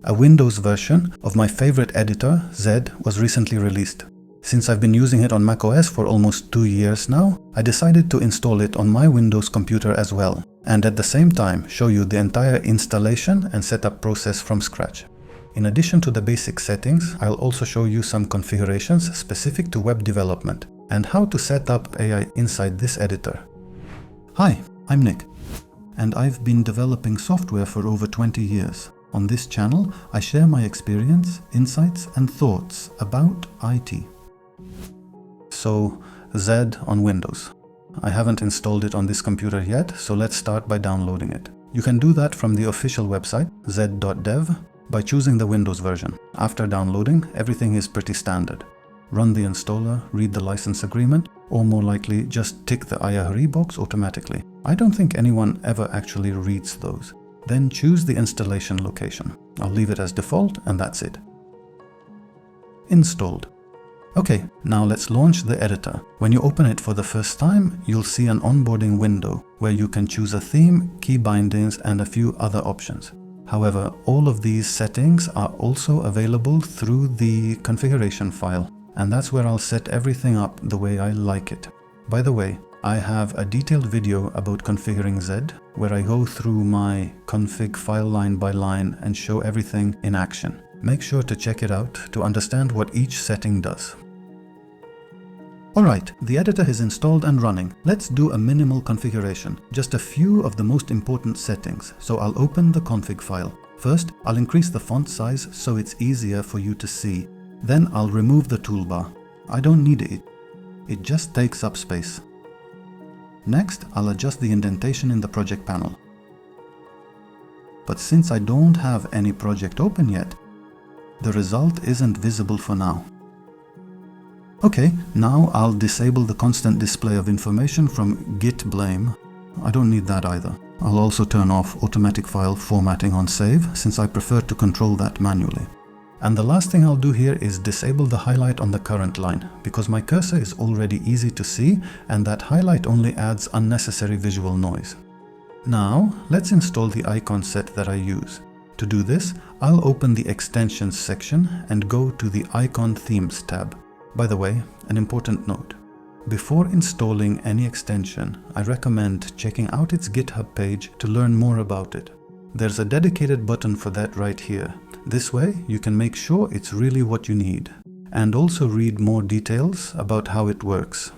A Windows version of my favorite editor, Zed, was recently released. Since I've been using it on macOS for almost 2 years now, I decided to install it on my Windows computer as well, and at the same time show you the entire installation and setup process from scratch. In addition to the basic settings, I'll also show you some configurations specific to web development and how to set up AI inside this editor. Hi, I'm Nick, and I've been developing software for over 20 years. On this channel, I share my experience, insights, and thoughts about IT. So, Zed on Windows. I haven't installed it on this computer yet, so let's start by downloading it. You can do that from the official website, zed.dev, by choosing the Windows version. After downloading, everything is pretty standard. Run the installer, read the license agreement, or more likely just tick the I agree box automatically. I don't think anyone ever actually reads those. Then choose the installation location. I'll leave it as default, and that's it. Installed. Okay, now let's launch the editor. When you open it for the first time, you'll see an onboarding window where you can choose a theme, key bindings, and a few other options. However, all of these settings are also available through the configuration file, and that's where I'll set everything up the way I like it. By the way, I have a detailed video about configuring Zed, where I go through my config file line by line and show everything in action. Make sure to check it out to understand what each setting does. Alright, the editor is installed and running. Let's do a minimal configuration, just a few of the most important settings, so I'll open the config file. First, I'll increase the font size so it's easier for you to see. Then I'll remove the toolbar. I don't need it. It just takes up space. Next, I'll adjust the indentation in the project panel. But since I don't have any project open yet, the result isn't visible for now. Okay, now I'll disable the constant display of information from git blame. I don't need that either. I'll also turn off automatic file formatting on save, since I prefer to control that manually. And the last thing I'll do here is disable the highlight on the current line, because my cursor is already easy to see and that highlight only adds unnecessary visual noise. Now, let's install the icon set that I use. To do this, I'll open the Extensions section and go to the Icon Themes tab. By the way, an important note. Before installing any extension, I recommend checking out its GitHub page to learn more about it. There's a dedicated button for that right here. This way, you can make sure it's really what you need, and also read more details about how it works.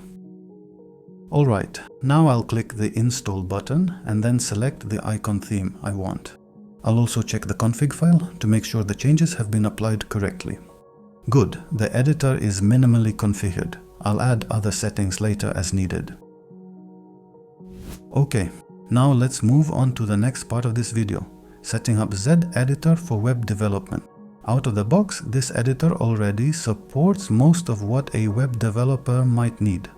Alright, now I'll click the Install button and then select the icon theme I want. I'll also check the config file to make sure the changes have been applied correctly. Good, the editor is minimally configured. I'll add other settings later as needed. Okay, now let's move on to the next part of this video. Setting up Zed Editor for web development. Out of the box, this editor already supports most of what a web developer might need.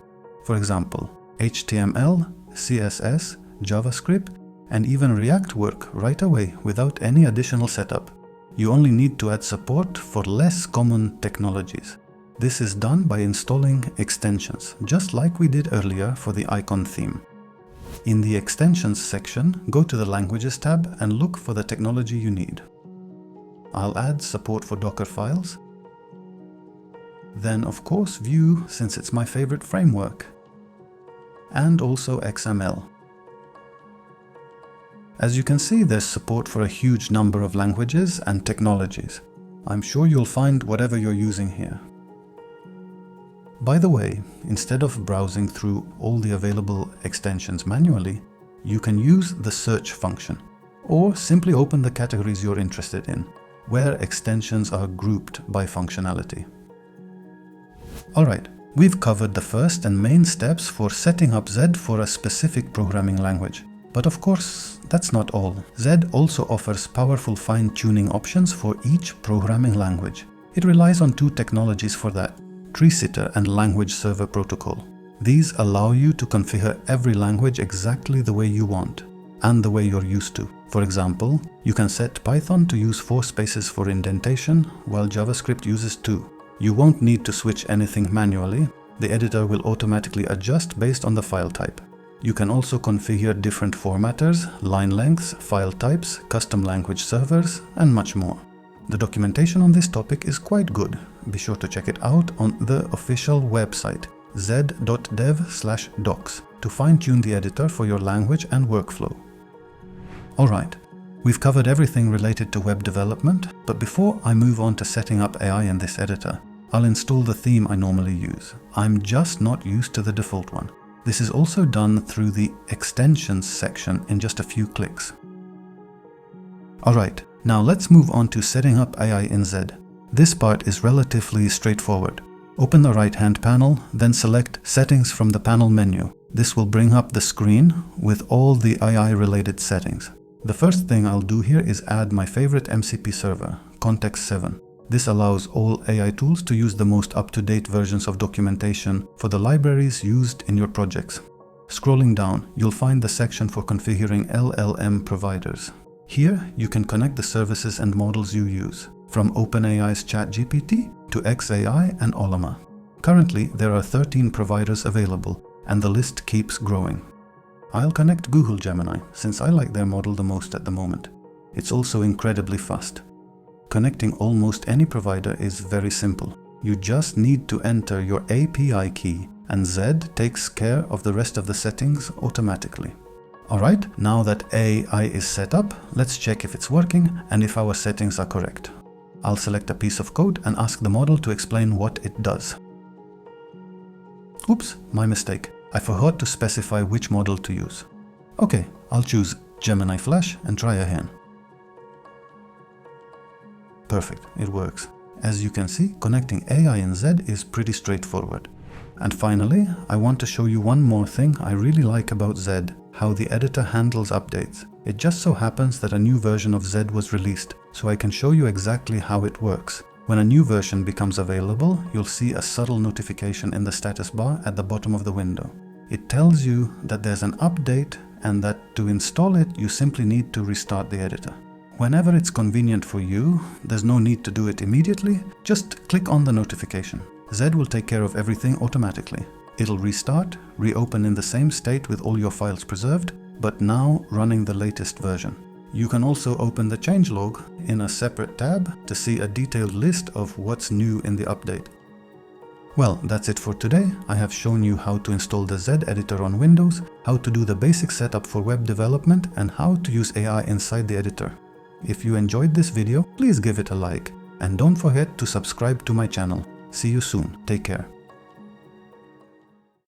For example, HTML, CSS, JavaScript, and even React work right away without any additional setup. You only need to add support for less common technologies. This is done by installing extensions, just like we did earlier for the icon theme. In the Extensions section, go to the Languages tab and look for the technology you need. I'll add support for Docker files. Then, of course, Vue, since it's my favorite framework. And also XML. As you can see, there's support for a huge number of languages and technologies. I'm sure you'll find whatever you're using here. By the way, instead of browsing through all the available extensions manually, you can use the search function, or simply open the categories you're interested in, where extensions are grouped by functionality. Alright, we've covered the first and main steps for setting up Zed for a specific programming language. But of course, that's not all. Zed also offers powerful fine-tuning options for each programming language. It relies on two technologies for that: Tree-sitter and language server protocol. These allow you to configure every language exactly the way you want, and the way you're used to. For example, you can set Python to use 4 spaces for indentation, while JavaScript uses 2. You won't need to switch anything manually. The editor will automatically adjust based on the file type. You can also configure different formatters, line lengths, file types, custom language servers, and much more. The documentation on this topic is quite good. Be sure to check it out on the official website, zed.dev/docs, to fine-tune the editor for your language and workflow. Alright, we've covered everything related to web development, but before I move on to setting up AI in this editor, I'll install the theme I normally use. I'm just not used to the default one. This is also done through the Extensions section in just a few clicks. Alright, now let's move on to setting up AI in Zed. This part is relatively straightforward. Open the right-hand panel, then select Settings from the panel menu. This will bring up the screen with all the AI-related settings. The first thing I'll do here is add my favorite MCP server, Context 7. This allows all AI tools to use the most up-to-date versions of documentation for the libraries used in your projects. Scrolling down, you'll find the section for configuring LLM providers. Here, you can connect the services and models you use, from OpenAI's ChatGPT to xAI and Ollama. Currently, there are 13 providers available, and the list keeps growing. I'll connect Google Gemini, since I like their model the most at the moment. It's also incredibly fast. Connecting almost any provider is very simple. You just need to enter your API key, and Zed takes care of the rest of the settings automatically. Alright, now that AI is set up, let's check if it's working and if our settings are correct. I'll select a piece of code and ask the model to explain what it does. Oops, my mistake. I forgot to specify which model to use. Okay, I'll choose Gemini Flash and try again. Perfect, it works. As you can see, connecting AI in Zed is pretty straightforward. And finally, I want to show you one more thing I really like about Zed, how the editor handles updates. It just so happens that a new version of Zed was released, so I can show you exactly how it works. When a new version becomes available, you'll see a subtle notification in the status bar at the bottom of the window. It tells you that there's an update and that to install it, you simply need to restart the editor. Whenever it's convenient for you, there's no need to do it immediately, just click on the notification. Zed will take care of everything automatically. It'll restart, reopen in the same state with all your files preserved, but now running the latest version. You can also open the changelog in a separate tab to see a detailed list of what's new in the update. Well, that's it for today. I have shown you how to install the Zed Editor on Windows, how to do the basic setup for web development, and how to use AI inside the editor. If you enjoyed this video, please give it a like, and don't forget to subscribe to my channel. See you soon. Take care.